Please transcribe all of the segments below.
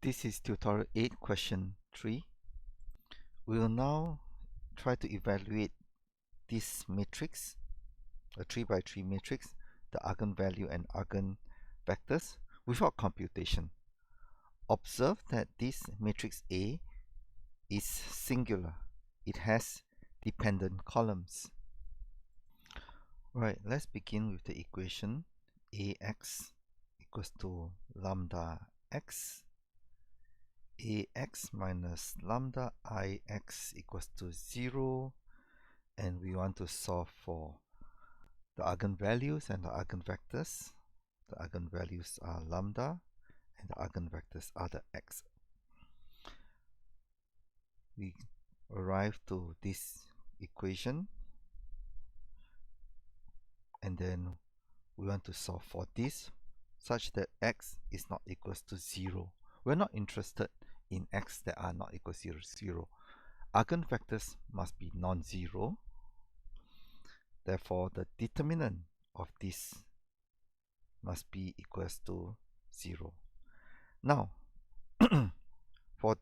This is tutorial 8, question 3. We will now try to evaluate this matrix, a 3 by 3 matrix, the eigenvalue and eigenvectors without computation. Observe that this matrix A is singular. It has dependent columns. Right, let's begin with the equation AX equals to lambda x. Ax minus lambda ix equals to 0, and we want to solve for the eigenvalues and the eigenvectors. The eigenvalues are lambda and the eigenvectors are the x. We arrive to this equation, and then we want to solve for this such that x is not equals to 0. We're not interested in x that are not equal to 0. Eigenvectors must be non-zero. Therefore, the determinant of this must be equals to 0. Now, for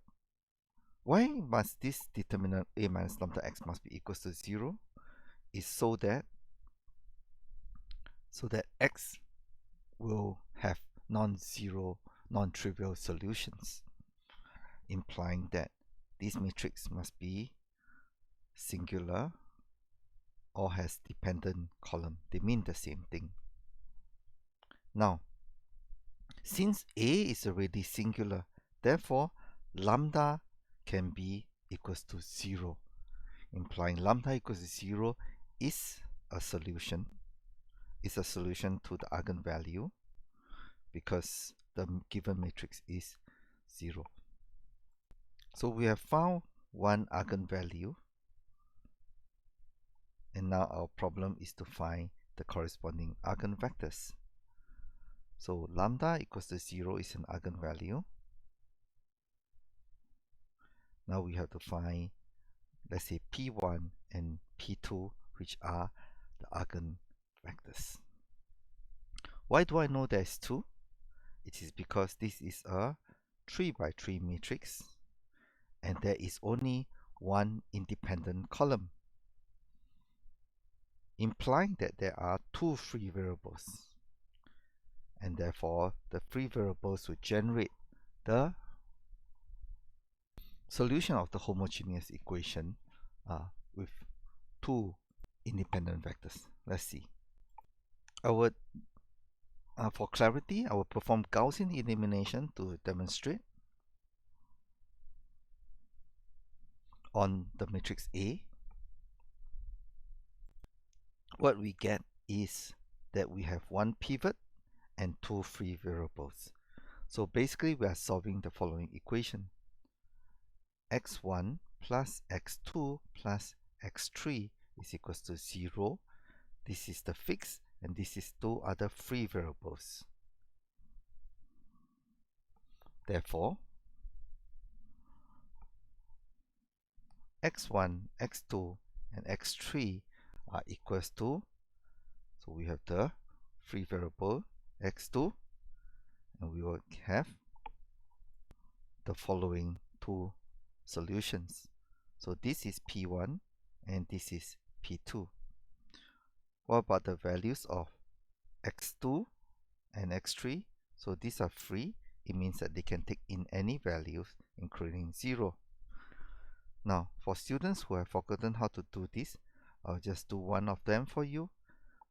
why must this determinant a minus lambda x must be equals to 0 is so that x will have non-zero, non-trivial solutions, implying that this matrix must be singular or has dependent column. They mean the same thing. Now, since A is already singular, therefore lambda can be equals to 0, implying lambda equals to 0 is a solution. Is a solution to the eigenvalue because the given matrix is 0. So we have found one eigenvalue, and now our problem is to find the corresponding eigenvectors. So lambda equals to 0 is an eigenvalue. Now we have to find, let's say, P1 and P2, which are the eigenvectors. Why do I know there's 2? It is because this is a 3 by 3 matrix, and there is only one independent column, implying that there are 2 free variables, and therefore the free variables will generate the solution of the homogeneous equation with 2 independent vectors. Let's see. For clarity, I will perform Gaussian elimination to demonstrate. On the matrix A, what we get is that we have one pivot and 2 free variables. So basically we are solving the following equation. x1 plus x2 plus x3 is equals to 0. This is the fixed, and this is 2 other free variables. Therefore, x1, x2, and x3 are equals to, so we have the free variable x2, and we will have the following 2 solutions. So this is P1 and this is P2. What about the values of x2 and x3? So these are free. It means that they can take in any values, including 0. Now, for students who have forgotten how to do this, I'll just do one of them for you.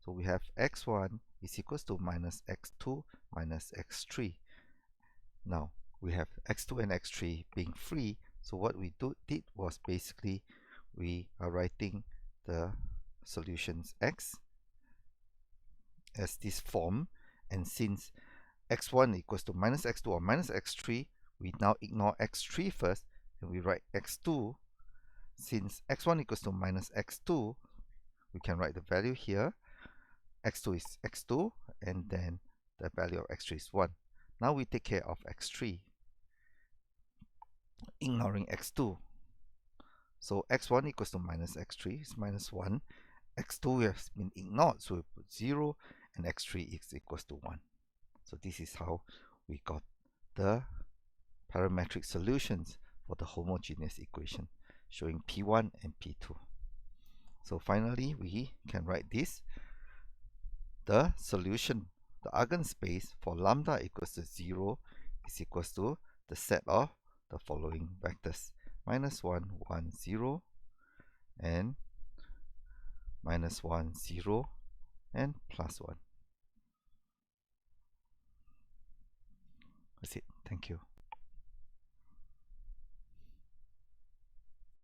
So we have x1 is equals to minus x2 minus x3. Now, we have x2 and x3 being free. So what we did was basically we are writing the solutions x as this form, and since x1 equals to minus x2 or minus x3, we now ignore x3 first and we write x2. Since x1 equals to minus x2, we can write the value here. x2 is x2, and then the value of x3 is 1. Now we take care of x3, ignoring x2. So x1 equals to minus x3 is minus 1. x2 has been ignored, so we put 0, and x3 is equals to 1. So this is how we got the parametric solutions for the homogeneous equation showing P1 and P2. So finally, we can write this. The solution, the eigenspace for lambda equals to 0 is equals to the set of the following vectors: minus 1, 1, 0, and minus 1, 0, and plus 1. That's it. Thank you.